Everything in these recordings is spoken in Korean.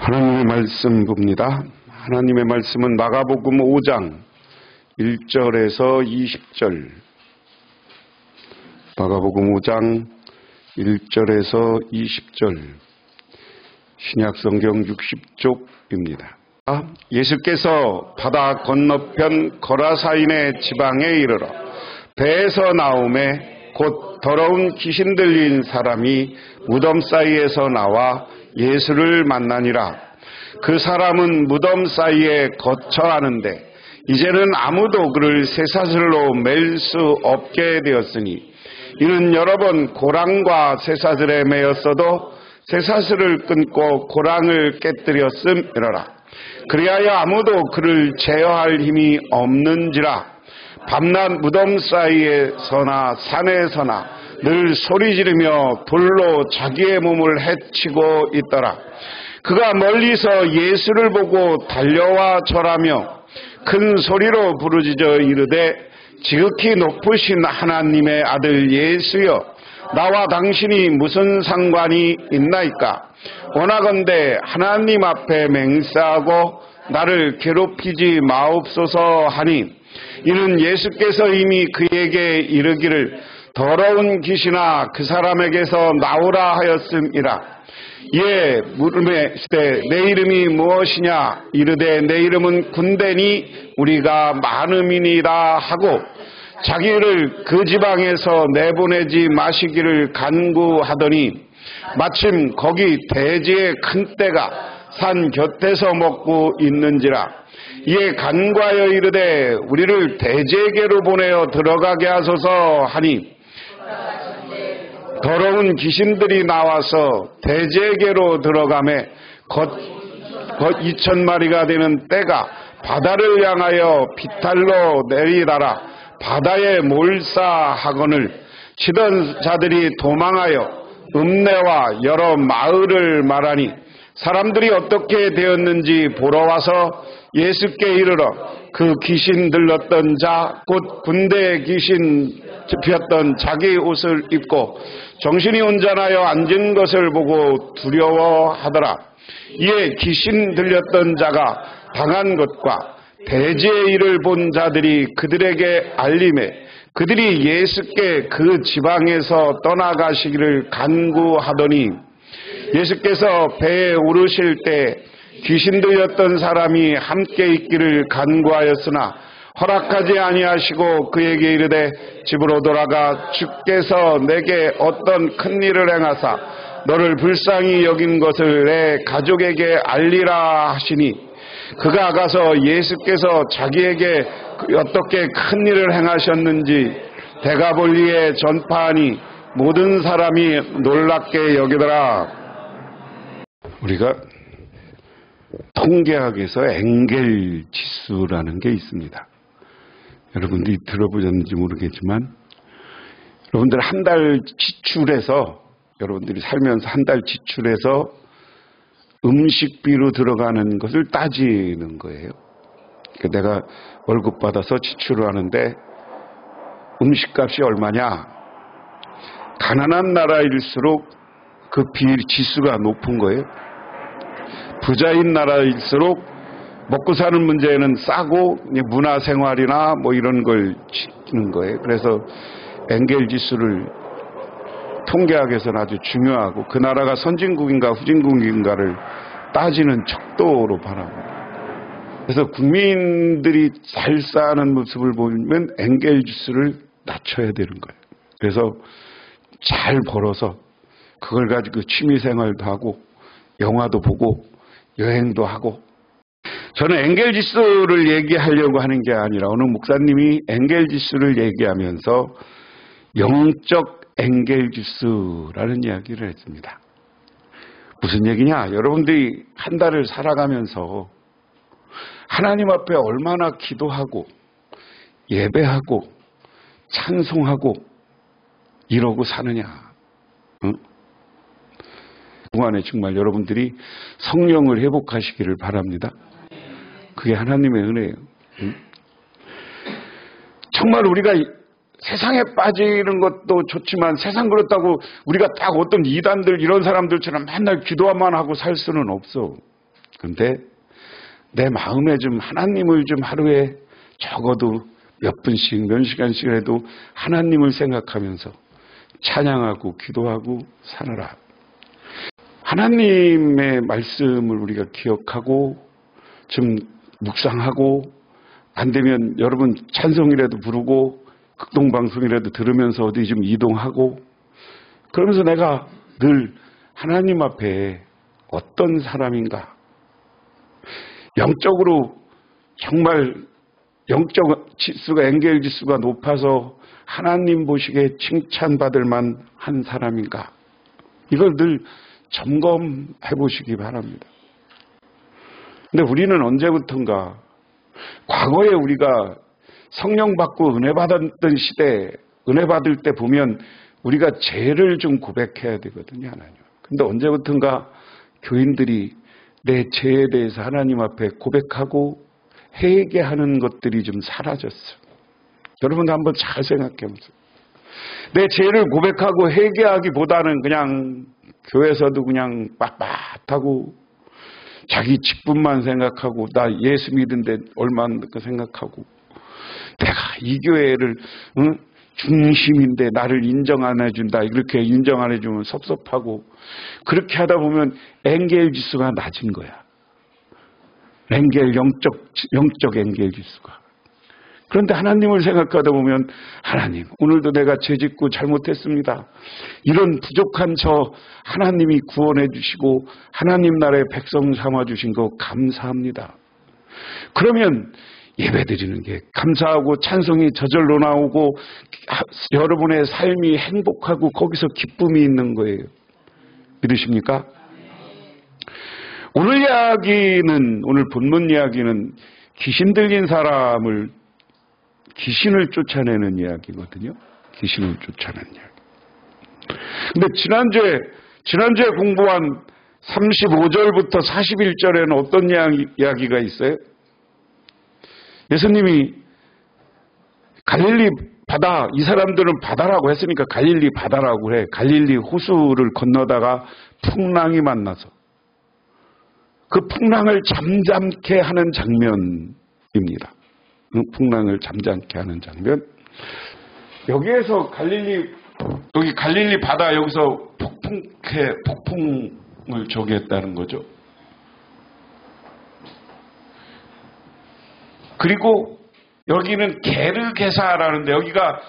하나님의 말씀 봅니다. 하나님의 말씀은 마가복음 5장 1절에서 20절. 마가복음 5장 1절에서 20절. 신약성경 60쪽입니다. 예수께서 바다 건너편 거라사인의 지방에 이르러 배에서 나오매 곧 더러운 귀신 들린 사람이 무덤 사이에서 나와 예수를 만나니라. 그 사람은 무덤 사이에 거처하는데 이제는 아무도 그를 쇠사슬로 맬 수 없게 되었으니 이는 여러 번 고랑과 쇠사슬에 매였어도 쇠사슬을 끊고 고랑을 깨뜨렸음이러라. 그리하여 아무도 그를 제어할 힘이 없는지라. 밤낮 무덤 사이에서나 산에서나 늘 소리 지르며 돌로 자기의 몸을 해치고 있더라. 그가 멀리서 예수를 보고 달려와 절하며 큰 소리로 부르짖어 이르되 지극히 높으신 하나님의 아들 예수여, 나와 당신이 무슨 상관이 있나이까? 원하건대 하나님 앞에 맹세하고 나를 괴롭히지 마옵소서 하니, 이는 예수께서 이미 그에게 이르기를 더러운 귀신아 그 사람에게서 나오라 하였음이라. 이에 물음에 내 이름이 무엇이냐? 이르되 내 이름은 군대니 우리가 많음이니라 하고 자기를 그 지방에서 내보내지 마시기를 간구하더니 마침 거기 돼지의 큰 떼가 산 곁에서 먹고 있는지라. 이에 간구하여 이르되 우리를 돼지에게로 보내어 들어가게 하소서 하니 더러운 귀신들이 나와서 돼지에게로 들어가매 곧 2,000마리가 되는 떼가 바다를 향하여 비탈로 내리다라. 바다에 몰사하거늘 치던 자들이 도망하여 읍내와 여러 마을을 말하니 사람들이 어떻게 되었는지 보러 와서 예수께 이르러 그 귀신 들렀던 자 곧 군대의 귀신 피었던 자기 옷을 입고 정신이 온전하여 앉은 것을 보고 두려워하더라. 이에 귀신 들렸던 자가 당한 것과 대지의 일을 본 자들이 그들에게 알림해 그들이 예수께 그 지방에서 떠나가시기를 간구하더니 예수께서 배에 오르실 때 귀신 들렸던 사람이 함께 있기를 간구하였으나 허락하지 아니하시고 그에게 이르되 집으로 돌아가 주께서 내게 어떤 큰 일을 행하사 너를 불쌍히 여긴 것을 내 가족에게 알리라 하시니 그가 가서 예수께서 자기에게 어떻게 큰 일을 행하셨는지 데가볼리에 전파하니 모든 사람이 놀랍게 여기더라. 우리가 통계학에서 엥겔 지수라는 게 있습니다. 여러분들이 들어보셨는지 모르겠지만 여러분들 한 달 지출해서 여러분들이 살면서 한 달 지출해서 음식비로 들어가는 것을 따지는 거예요. 그러니까 내가 월급 받아서 지출을 하는데 음식값이 얼마냐? 가난한 나라일수록 그 지수가 높은 거예요. 부자인 나라일수록 먹고 사는 문제는 싸고 문화생활이나 뭐 이런 걸 지키는 거예요. 그래서 엥겔 지수를 통계학에서는 아주 중요하고 그 나라가 선진국인가 후진국인가를 따지는 척도로 바랍니다. 그래서 국민들이 잘 사는 모습을 보면 엥겔 지수를 낮춰야 되는 거예요. 그래서 잘 벌어서 그걸 가지고 취미생활도 하고 영화도 보고 여행도 하고. 저는 엥겔 지수를 얘기하려고 하는 게 아니라 오늘 목사님이 엥겔 지수를 얘기하면서 영적 엥겔 지수라는 이야기를 했습니다. 무슨 얘기냐? 여러분들이 한 달을 살아가면서 하나님 앞에 얼마나 기도하고 예배하고 찬송하고 이러고 사느냐? 응? 그동안에 정말 여러분들이 성령을 회복하시기를 바랍니다. 그게 하나님의 은혜예요. 응? 정말 우리가 세상에 빠지는 것도 좋지만 세상 그렇다고 우리가 딱 어떤 이단들 이런 사람들처럼 맨날 기도만 하고 살 수는 없어. 그런데 내 마음에 좀 하나님을 좀 하루에 적어도 몇 분씩 몇 시간씩이라도 하나님을 생각하면서 찬양하고 기도하고 사느라. 하나님의 말씀을 우리가 기억하고 좀 묵상하고, 안 되면 여러분 찬송이라도 부르고 극동방송이라도 들으면서 어디 좀 이동하고, 그러면서 내가 늘 하나님 앞에 어떤 사람인가, 영적으로 정말 영적 지수가, 엔겔 지수가 높아서 하나님 보시기에 칭찬받을 만한 사람인가, 이걸 늘 점검해 보시기 바랍니다. 근데 우리는 언제부턴가 과거에 우리가 성령 받고 은혜 받았던 시대, 은혜 받을 때 보면 우리가 죄를 좀 고백해야 되거든요, 하나님. 근데 언제부턴가 교인들이 내 죄에 대해서 하나님 앞에 고백하고 회개하는 것들이 좀 사라졌어요. 여러분도 한번 잘 생각해 보세요. 내 죄를 고백하고 회개하기보다는 그냥 교회에서도 그냥 빳빳하고 자기 직분만 생각하고, 나 예수 믿은데 얼마나 생각하고, 내가 이 교회를 중심인데 나를 인정 안 해준다, 이렇게 인정 안 해주면 섭섭하고, 그렇게 하다 보면 엔겔 지수가 낮은 거야. 영적 엔겔 지수가. 그런데 하나님을 생각하다 보면, 하나님, 오늘도 내가 죄짓고 잘못했습니다. 이런 부족한 저 하나님이 구원해 주시고 하나님 나라의 백성 삼아 주신 거 감사합니다. 그러면 예배드리는 게 감사하고 찬송이 저절로 나오고 여러분의 삶이 행복하고 거기서 기쁨이 있는 거예요. 믿으십니까? 오늘 본문 이야기는 귀신 들린 사람을, 귀신을 쫓아내는 이야기거든요. 귀신을 쫓아내는 이야기. 근데 지난주에 공부한 35절부터 41절에는 어떤 이야기가 있어요? 예수님이 갈릴리 바다, 이 사람들은 바다라고 했으니까 갈릴리 바다라고 해. 갈릴리 호수를 건너다가 풍랑이 만나서 그 풍랑을 잠잠케 하는 장면입니다. 풍랑을 잠잠케 하는 장면. 여기에서 여기 갈릴리 바다, 여기서 폭풍을 저기했다는 거죠. 그리고 여기는 게르게사라는데, 그러니까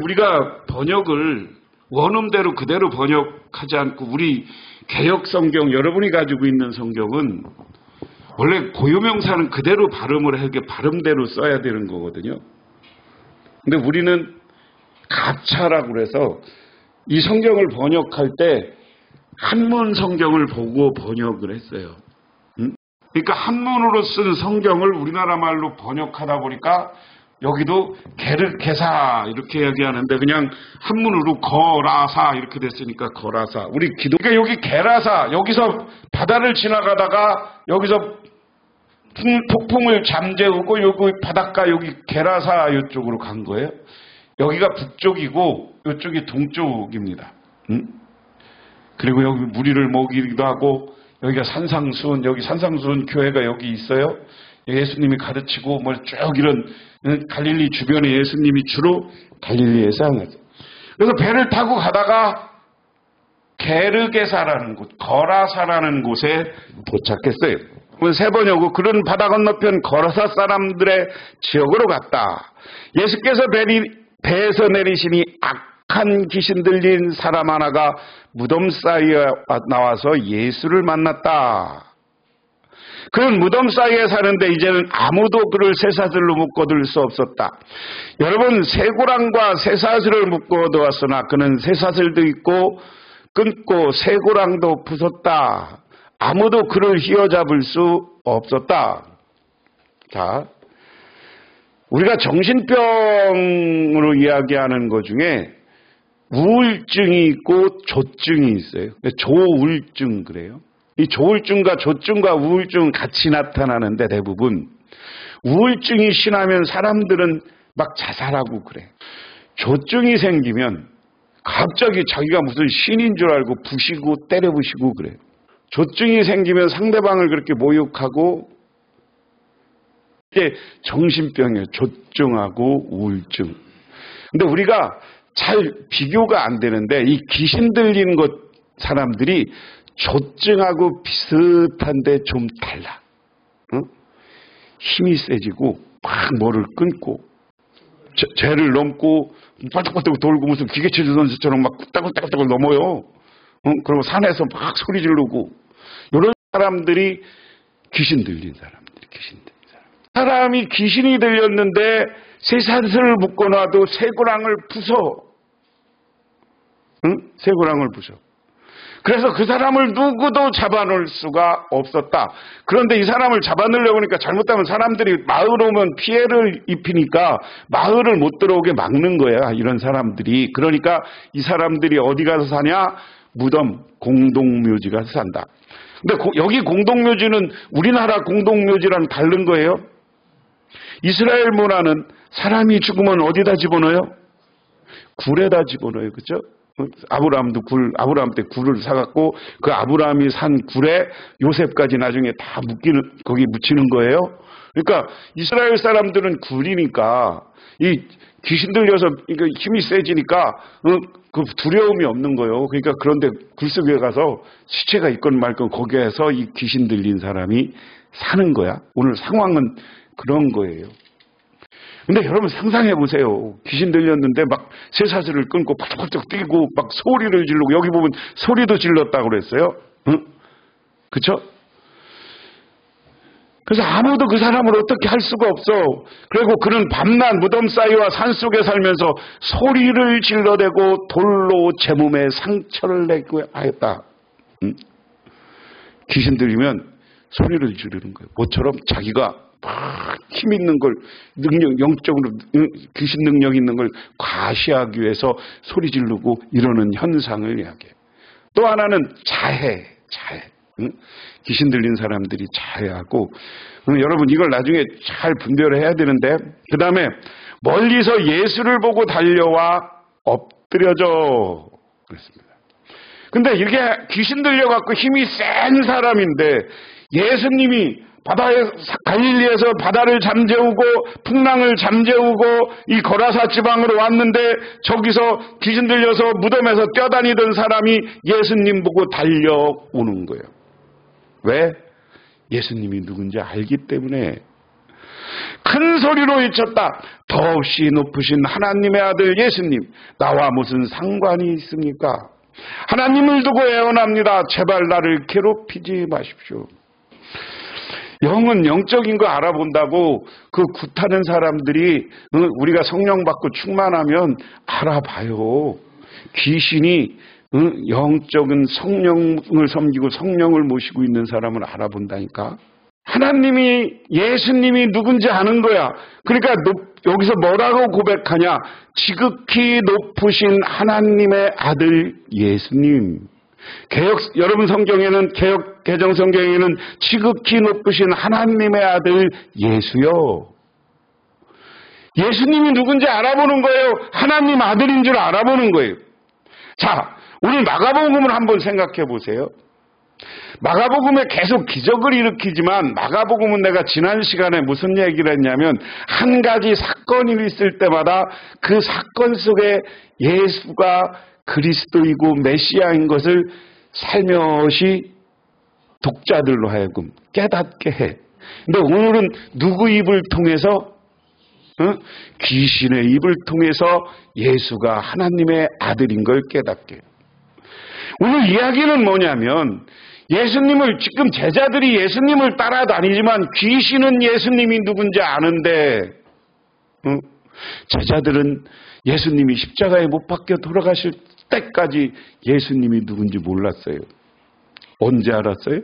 우리가 번역을 원음대로 그대로 번역하지 않고, 우리 개역 성경, 여러분이 가지고 있는 성경은 원래 고유명사는 그대로 발음을 하게 발음대로 써야 되는 거거든요. 근데 우리는 갑차라고 그래서 이 성경을 번역할 때 한문 성경을 보고 번역을 했어요. 그러니까 한문으로 쓴 성경을 우리나라 말로 번역하다 보니까 여기도 게르게사 이렇게 얘기하는데 그냥 한문으로 거라사 이렇게 됐으니까 거라사. 그러니까 여기 게라사, 여기서 바다를 지나가다가 여기서 폭풍을 잠재우고 여기 바닷가, 여기 게라사 이쪽으로 간 거예요. 여기가 북쪽이고 이쪽이 동쪽입니다. 그리고 여기 무리를 먹이기도 하고, 여기가 산상수훈, 여기 산상수훈 교회가 여기 있어요. 예수님이 가르치고 뭐 쭉 이런 갈릴리 주변에 예수님이 주로 갈릴리에서 하죠. 그래서 배를 타고 가다가 게르게사라는 곳, 거라사라는 곳에 도착했어요. 세 번역으로 그런 바다 건너편 거라사 사람들의 지역으로 갔다. 예수께서 배에서 내리시니 악한 귀신 들린 사람 하나가 무덤 사이에 나와서 예수를 만났다. 그는 무덤 사이에 사는데 이제는 아무도 그를 쇠사슬로 묶어둘 수 없었다. 여러분, 쇠고랑과 쇠사슬을 묶어두었으나 그는 쇠사슬도 있고 끊고 쇠고랑도 부쉈다. 아무도 그를 휘어잡을 수 없었다. 자, 우리가 정신병으로 이야기하는 것 중에 우울증이 있고 조증이 있어요. 조울증 그래요. 이 조울증과 조증과 우울증은 같이 나타나는데 대부분 우울증이 심하면 사람들은 막 자살하고 그래. 조증이 생기면 갑자기 자기가 무슨 신인 줄 알고 부시고 때려부시고 그래. 조증이 생기면 상대방을 그렇게 모욕하고 이게 정신병이에요. 조증하고 우울증. 근데 우리가 잘 비교가 안 되는데 이 귀신 들린 것 사람들이 조증하고 비슷한데 좀 달라. 응? 힘이 세지고 막 뭐를 끊고 죄를 넘고 빨딱빨딱 돌고 무슨 기계체조 선수처럼 막 따글따글따글 넘어요. 응? 그리고 산에서 막 소리 지르고 이런 사람들이 귀신 들린 사람들이 귀신 들린 사람이 귀신이 들렸는데 쇠사슬을 묶어놔도 쇠고랑을 부숴. 응? 쇠고랑을 부숴. 그래서 그 사람을 누구도 잡아놓을 수가 없었다. 그런데 이 사람을 잡아놓으려고 하니까 잘못하면 사람들이 마을 오면 피해를 입히니까 마을을 못 들어오게 막는 거야. 이런 사람들이. 그러니까 이 사람들이 어디 가서 사냐? 무덤, 공동묘지 가서 산다. 근데 여기 공동묘지는 우리나라 공동묘지랑 다른 거예요. 이스라엘 문화는 사람이 죽으면 어디다 집어넣어요? 굴에다 집어넣어요. 그렇죠? 아브라함도 아브라함 때 굴을 사갖고 그 아브라함이 산 굴에 요셉까지 나중에 다 거기 묻히는 거예요. 그러니까 이스라엘 사람들은 굴이니까 이 귀신 들려서 힘이 세지니까 그 두려움이 없는 거예요. 그러니까 그런데 굴 속에 가서 시체가 있건 말건 거기에서 이 귀신 들린 사람이 사는 거야. 오늘 상황은 그런 거예요. 근데 여러분 상상해 보세요. 귀신 들렸는데 막 쇠사슬을 끊고 팍팍팍 뛰고 막 소리를 지르고 여기 보면 소리도 질렀다고 그랬어요. 응? 그쵸? 그래서 아무도 그 사람을 어떻게 할 수가 없어. 그리고 그는 밤낮 무덤 사이와 산속에 살면서 소리를 질러대고 돌로 제 몸에 상처를 내고 하였다. 응? 귀신 들리면 소리를 지르는 거예요. 모처럼 자기가 막 힘 있는 걸 영적으로 귀신 능력 있는 걸 과시하기 위해서 소리 지르고 이러는 현상을 이야기해요. 또 하나는 자해. 응? 귀신 들린 사람들이 자해하고 여러분 이걸 나중에 잘 분별을 해야 되는데 그 다음에 멀리서 예수를 보고 달려와 엎드려져 그랬습니다. 근데 이렇게 귀신 들려갖고 힘이 센 사람인데 예수님이 갈릴리에서 바다를 잠재우고 풍랑을 잠재우고 이 거라사 지방으로 왔는데 저기서 귀신 들려서 무덤에서 뛰어다니던 사람이 예수님 보고 달려오는 거예요. 왜? 예수님이 누군지 알기 때문에. 큰 소리로 외쳤다. 더없이 높으신 하나님의 아들 예수님, 나와 무슨 상관이 있습니까? 하나님을 두고 애원합니다. 제발 나를 괴롭히지 마십시오. 영은 영적인 거 알아본다고 그 굿하는 사람들이 우리가 성령 받고 충만하면 알아봐요. 귀신이 영적인 성령을 섬기고 성령을 모시고 있는 사람을 알아본다니까. 하나님이 예수님이 누군지 아는 거야. 그러니까 여기서 뭐라고 고백하냐? 지극히 높으신 하나님의 아들 예수님. 여러분 성경에는 개정 성경에는 지극히 높으신 하나님의 아들 예수요. 예수님이 누군지 알아보는 거예요. 하나님 아들인 줄 알아보는 거예요. 자, 오늘 마가복음을 한번 생각해 보세요. 마가복음에 계속 기적을 일으키지만 마가복음은 내가 지난 시간에 무슨 얘기를 했냐면 한 가지 사건이 있을 때마다 그 사건 속에 예수가 그리스도이고 메시아인 것을 살며시 독자들로 하여금 깨닫게 해. 근데 오늘은 누구 입을 통해서? 귀신의 입을 통해서 예수가 하나님의 아들인 걸 깨닫게 해요. 오늘 이야기는 뭐냐면 예수님을 지금 제자들이 예수님을 따라다니지만 귀신은 예수님이 누군지 아는데 제자들은 예수님이 십자가에 못 박혀 돌아가실 때까지 예수님이 누군지 몰랐어요. 언제 알았어요?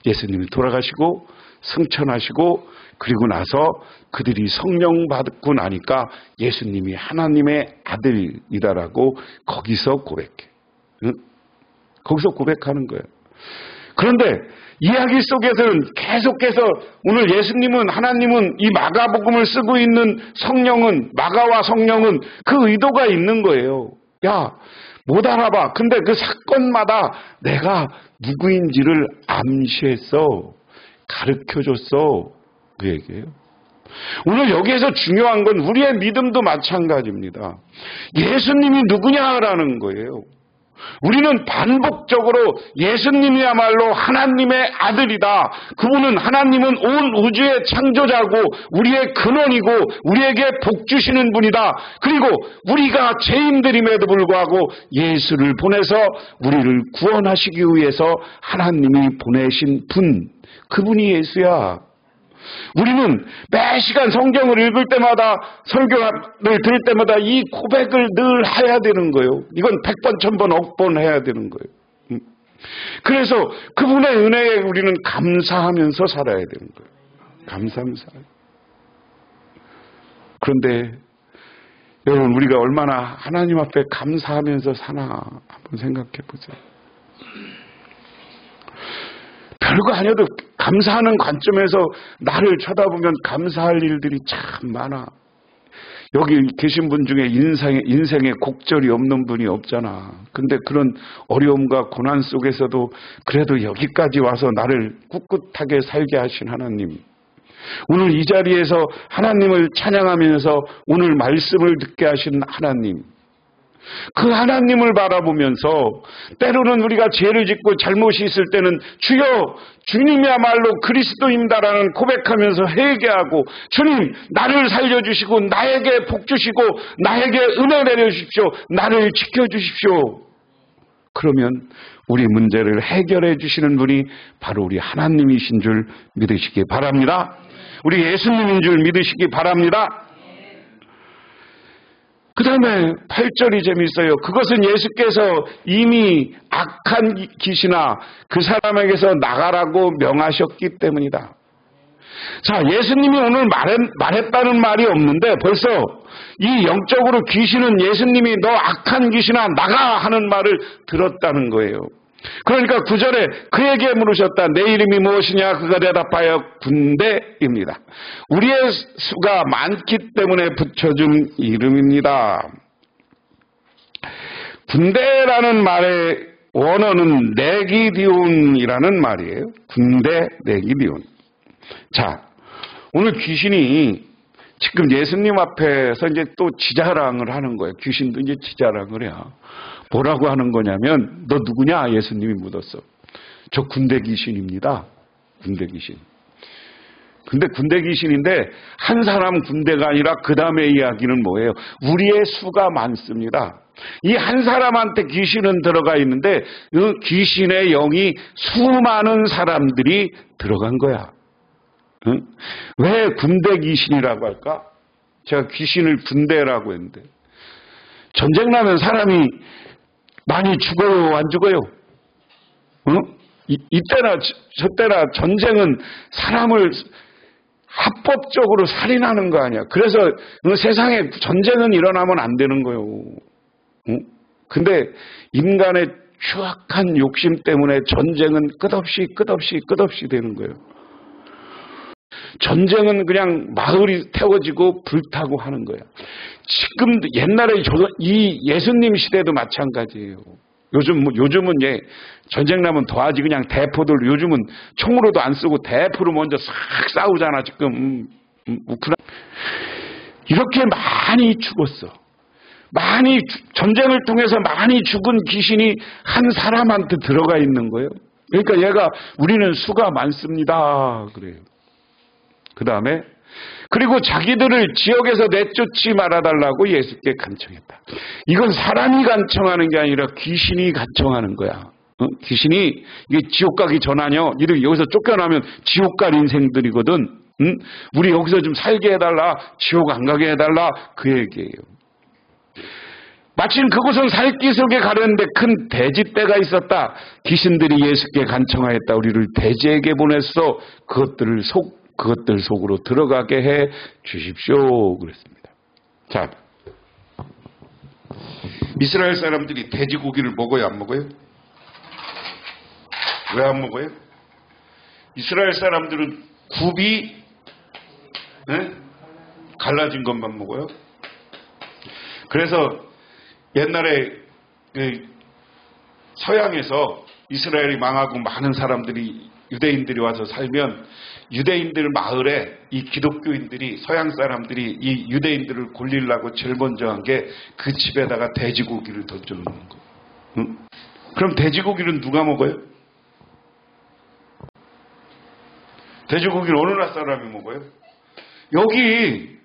예수님이 돌아가시고 승천하시고 그리고 나서 그들이 성령 받고 나니까 예수님이 하나님의 아들이다라고 거기서 고백해. 거기서 고백하는 거예요. 그런데 이야기 속에서는 계속해서 오늘 예수님은 하나님은 이 마가복음을 쓰고 있는 성령은 마가와 성령은 그 의도가 있는 거예요. 야, 못 알아봐. 근데 그 사건마다 내가 누구인지를 암시했어. 가르쳐줬어. 그 얘기예요. 오늘 여기에서 중요한 건 우리의 믿음도 마찬가지입니다. 예수님이 누구냐라는 거예요. 우리는 반복적으로 예수님이야말로 하나님의 아들이다. 그분은 하나님은 온 우주의 창조자고 우리의 근원이고 우리에게 복 주시는 분이다. 그리고 우리가 죄인들임에도 불구하고 예수를 보내서 우리를 구원하시기 위해서 하나님이 보내신 분, 그분이 예수야. 우리는 매 시간 성경을 읽을 때마다 설교를 들을 때마다 이 고백을 늘 해야 되는 거예요. 이건 100번, 1000번, 억번 해야 되는 거예요. 그래서 그분의 은혜에 우리는 감사하면서 살아야 되는 거예요. 감사하면서. 그런데 여러분, 우리가 얼마나 하나님 앞에 감사하면서 사나 한번 생각해 보세요. 별거 아니어도 감사하는 관점에서 나를 쳐다보면 감사할 일들이 참 많아. 여기 계신 분 중에 인생에 곡절이 없는 분이 없잖아. 근데 그런 어려움과 고난 속에서도 그래도 여기까지 와서 나를 꿋꿋하게 살게 하신 하나님. 오늘 이 자리에서 하나님을 찬양하면서 오늘 말씀을 듣게 하신 하나님. 그 하나님을 바라보면서 때로는 우리가 죄를 짓고 잘못이 있을 때는 주여 주님이야말로 그리스도입니다라는 고백하면서 회개하고 주님 나를 살려주시고 나에게 복 주시고 나에게 은혜 내려주십시오. 나를 지켜주십시오. 그러면 우리 문제를 해결해 주시는 분이 바로 우리 하나님이신 줄 믿으시기 바랍니다. 우리 예수님인 줄 믿으시기 바랍니다. 그 다음에 8절이 재미있어요. 그것은 예수께서 이미 악한 귀신아 그 사람에게서 나가라고 명하셨기 때문이다. 자, 예수님이 오늘 말했다는 말이 없는데 벌써 이 영적으로 귀신은 예수님이 너 악한 귀신아 나가 하는 말을 들었다는 거예요. 그러니까 9절에 그에게 물으셨다. 내 이름이 무엇이냐? 그가 대답하여 군대입니다. 우리의 수가 많기 때문에 붙여준 이름입니다. 군대라는 말의 원어는 네기디온이라는 말이에요. 군대 네기디온. 자, 오늘 귀신이 지금 예수님 앞에서 이제 또 지자랑을 하는 거예요. 귀신도 이제 지자랑을 해요. 뭐라고 하는 거냐면 너 누구냐? 예수님이 묻었어. 저 군대 귀신입니다. 군대 귀신. 근데 군대 귀신인데 한 사람 군대가 아니라 그 다음에 이야기는 뭐예요? 우리의 수가 많습니다. 이 한 사람한테 귀신은 들어가 있는데 그 귀신의 영이 수많은 사람들이 들어간 거야. 응? 왜 군대 귀신이라고 할까? 제가 귀신을 군대라고 했는데 전쟁 나면 사람이 많이 죽어요, 안 죽어요? 응? 이때나 저때나 전쟁은 사람을 합법적으로 살인하는 거 아니야. 그래서 세상에 전쟁은 일어나면 안 되는 거예요. 응? 근데 인간의 추악한 욕심 때문에 전쟁은 끝없이 되는 거예요. 전쟁은 그냥 마을이 태워지고 불타고 하는 거야. 지금 옛날에 이 예수님 시대도 마찬가지예요. 요즘은 전쟁 나면 더하지 그냥 대포들 요즘은 총으로도 안 쓰고 대포로 먼저 싹 싸우잖아 지금. 이렇게 많이 죽었어. 전쟁을 통해서 많이 죽은 귀신이 한 사람한테 들어가 있는 거예요. 그러니까 얘가 우리는 수가 많습니다. 그래요. 그 다음에 그리고 자기들을 지역에서 내쫓지 말아달라고 예수께 간청했다. 이건 사람이 간청하는 게 아니라 귀신이 간청하는 거야. 귀신이 이게 지옥 가기 전하냐? 이렇게 여기서 쫓겨나면 지옥 갈 인생들이거든. 우리 여기서 좀 살게 해달라. 지옥 안 가게 해달라. 그 얘기예요. 마침 그곳은 살기 속에 가려는데 큰 돼지떼가 있었다. 귀신들이 예수께 간청하였다. 우리를 돼지에게 보냈어. 그것들 속으로 들어가게 해 주십시오. 그랬습니다. 자, 이스라엘 사람들이 돼지고기를 먹어요, 안 먹어요? 왜 안 먹어요? 이스라엘 사람들은 굽이 갈라진 것만 먹어요. 그래서 옛날에 서양에서 이스라엘이 망하고 많은 사람들이 유대인들이 와서 살면 유대인들 마을에 이 기독교인들이 서양 사람들이 이 유대인들을 골리려고 제일 먼저 한 게 그 집에다가 돼지고기를 던져놓는 거. 응? 그럼 돼지고기는 누가 먹어요? 돼지고기를 어느 나라 사람이 먹어요? 여기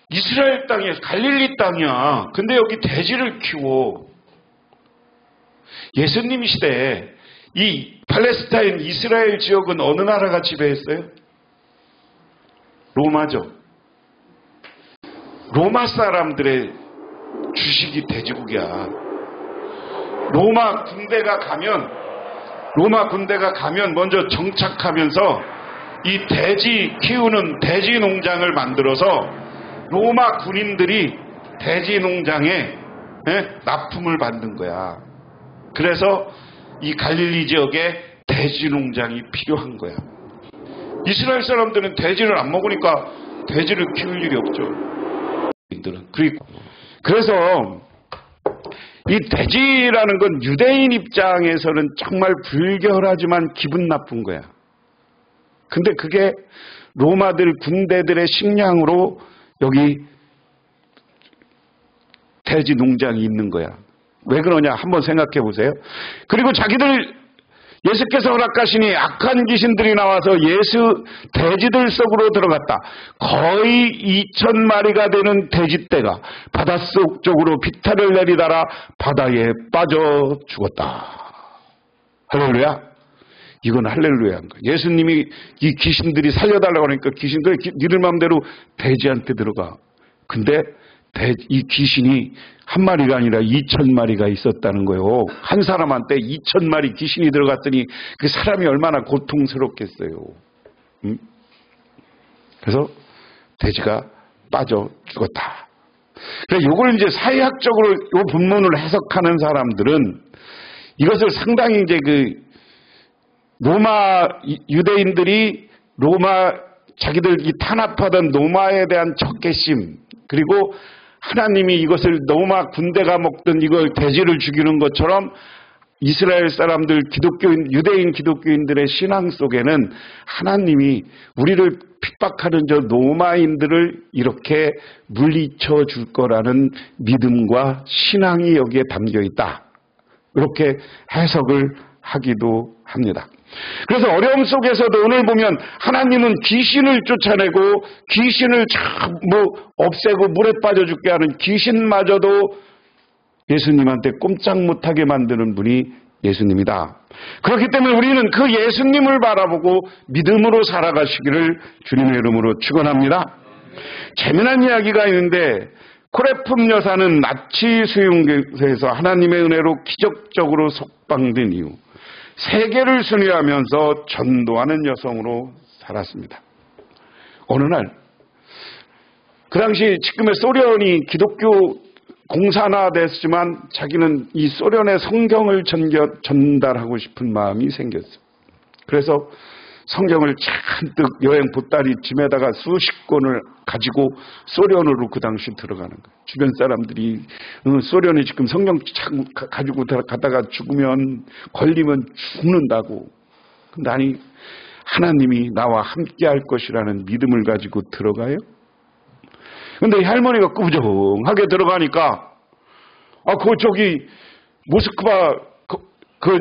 이스라엘 땅이야. 갈릴리 땅이야. 근데 여기 돼지를 키워. 예수님 시대에 이 팔레스타인 이스라엘 지역은 어느 나라가 지배했어요? 로마죠. 로마 사람들의 주식이 돼지고기야. 로마 군대가 가면 먼저 정착하면서 이 돼지 키우는 돼지 농장을 만들어서 로마 군인들이 돼지 농장에 납품을 받는 거야. 그래서 이 갈릴리 지역에 돼지 농장이 필요한 거야. 이스라엘 사람들은 돼지를 안 먹으니까 돼지를 키울 일이 없죠. 그래서 이 돼지라는 건 유대인 입장에서는 정말 불결하지만 기분 나쁜 거야. 근데 그게 로마들 군대들의 식량으로 여기 돼지 농장이 있는 거야. 왜 그러냐 한번 생각해 보세요. 그리고 예수께서 허락하시니 악한 귀신들이 나와서 돼지들 속으로 들어갔다. 거의 2,000마리가 되는 돼지떼가 바닷속 쪽으로 비탈을 내리다라 바다에 빠져 죽었다. 할렐루야. 이건 할렐루야인 거예요. 예수님이 이 귀신들이 살려달라고 하니까 그래 니들 마음대로 돼지한테 들어가. 근데 이 귀신이 한 마리가 아니라 2,000마리가 있었다는 거예요. 한 사람한테 2,000마리 귀신이 들어갔더니 그 사람이 얼마나 고통스럽겠어요. 그래서 돼지가 빠져 죽었다. 그래서 이걸 이제 사회학적으로 이 본문을 해석하는 사람들은 이것을 상당히 이제 로마 유대인들이 자기들이 탄압하던 로마에 대한 적개심, 그리고 하나님이 이것을 로마 군대가 먹던 이걸 돼지를 죽이는 것처럼 이스라엘 사람들 유대인 기독교인들의 신앙 속에는 하나님이 우리를 핍박하는 저 로마인들을 이렇게 물리쳐 줄 거라는 믿음과 신앙이 여기에 담겨 있다. 이렇게 해석을 하기도 합니다. 그래서 어려움 속에서도 오늘 보면 하나님은 귀신을 쫓아내고 귀신을 없애고 물에 빠져 죽게 하는 귀신마저도 예수님한테 꼼짝 못하게 만드는 분이 예수님이다. 그렇기 때문에 우리는 그 예수님을 바라보고 믿음으로 살아가시기를 주님의 이름으로 축원합니다. 재미난 이야기가 있는데 코레품 여사는 나치 수용소에서 하나님의 은혜로 기적적으로 석방된 이후 세계를 순회하면서 전도하는 여성으로 살았습니다. 어느 날, 그 당시 지금의 소련이 기독교 공산화됐지만 자기는 이 소련의 성경을 전달하고 싶은 마음이 생겼어요. 그래서 성경을 잔뜩 여행 보따리 짐에다가 수십 권을 가지고 소련으로 그 당시 들어가는 거예요. 주변 사람들이 소련이 지금 성경 가지고 가다가 걸리면 죽는다고. 근데 아니 하나님이 나와 함께 할 것이라는 믿음을 가지고 들어가요. 근데 할머니가 꾸정하게 들어가니까 모스크바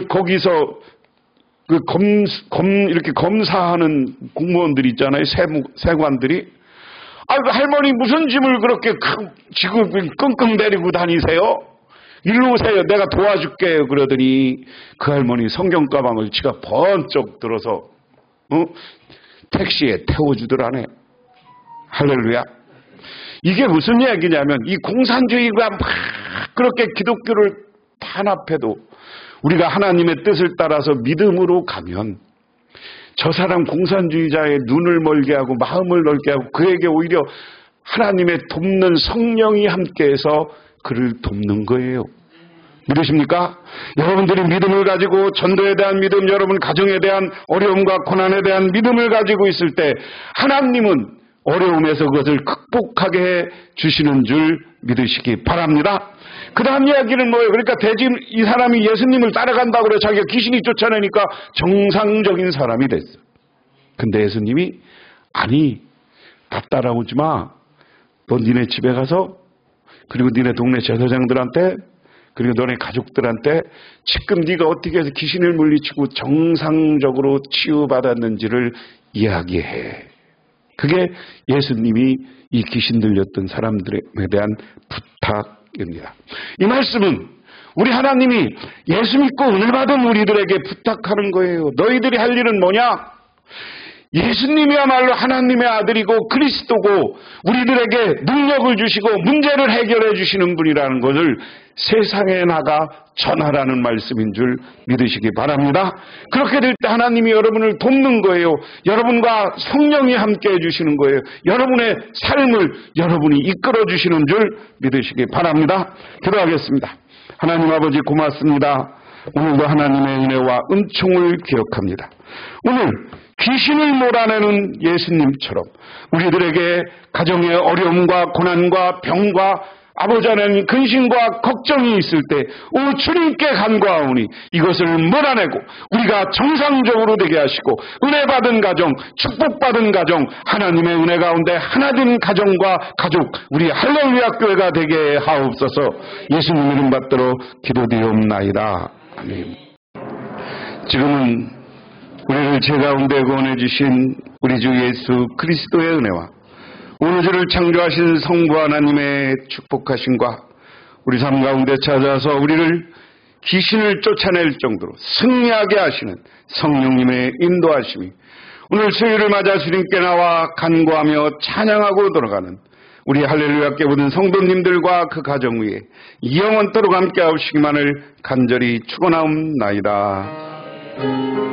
거기서 이렇게 검사하는 공무원들이 있잖아요. 세관들이. 할머니 무슨 짐을 그렇게 지금 끙끙 내리고 다니세요? 일로 오세요. 내가 도와줄게요. 그러더니 그 할머니 성경 가방을 지가 번쩍 들어서 택시에 태워주더라네. 할렐루야. 이게 무슨 얘기냐면 이 공산주의가 막 그렇게 기독교를 탄압해도 우리가 하나님의 뜻을 따라서 믿음으로 가면 저 사람 공산주의자의 눈을 멀게 하고 마음을 넓게 하고 그에게 오히려 하나님의 돕는 성령이 함께해서 그를 돕는 거예요. 믿으십니까? 여러분들이 믿음을 가지고 전도에 대한 믿음, 여러분 가정에 대한 어려움과 고난에 대한 믿음을 가지고 있을 때 하나님은 어려움에서 그것을 극복하게 해 주시는 줄 믿으시기 바랍니다. 그 다음 이야기는 뭐예요? 그러니까 이 사람이 예수님을 따라간다고 그래 자기가 귀신이 쫓아내니까 정상적인 사람이 됐어. 근데 예수님이 아니 다 따라오지 마. 너 니네 집에 가서 그리고 니네 동네 제사장들한테 그리고 너네 가족들한테 지금 네가 어떻게 해서 귀신을 물리치고 정상적으로 치유받았는지를 이야기해. 그게 예수님이 이 귀신 들렸던 사람들에 대한 부탁입니다. 이 말씀은 우리 하나님이 예수 믿고 은혜 받은 우리들에게 부탁하는 거예요. 너희들이 할 일은 뭐냐? 예수님이야말로 하나님의 아들이고 그리스도고 우리들에게 능력을 주시고 문제를 해결해 주시는 분이라는 것을 세상에 나가 전하라는 말씀인 줄 믿으시기 바랍니다. 그렇게 될 때 하나님이 여러분을 돕는 거예요. 여러분과 성령이 함께 해주시는 거예요. 여러분의 삶을 여러분이 이끌어 주시는 줄 믿으시기 바랍니다. 기도하겠습니다. 하나님 아버지 고맙습니다. 오늘도 하나님의 은혜와 은총을 기억합니다. 오늘 귀신을 몰아내는 예수님처럼 우리들에게 가정의 어려움과 고난과 병과 아버지 하나님 근심과 걱정이 있을 때 오 주님께 간구하오니 이것을 몰아내고 우리가 정상적으로 되게 하시고 은혜 받은 가정, 축복받은 가정, 하나님의 은혜 가운데 하나된 가정과 가족 우리 할렐루야 교회가 되게 하옵소서. 예수님 이름 받들어 기도드리옵나이다. 아멘. 지금은 우리를 제 가운데 구원해 주신 우리 주 예수 그리스도의 은혜와 온 우주를 창조하신 성부 하나님의 축복하심과 우리 삶 가운데 찾아서 우리를 귀신을 쫓아낼 정도로 승리하게 하시는 성령님의 인도하심이 오늘 수요일을 맞아 주님께 나와 간구하며 찬양하고 돌아가는 우리 할렐루야 교회 모든 성도님들과 그 가정 위에 영원토록 함께 하시기만을 간절히 축원하옵나이다.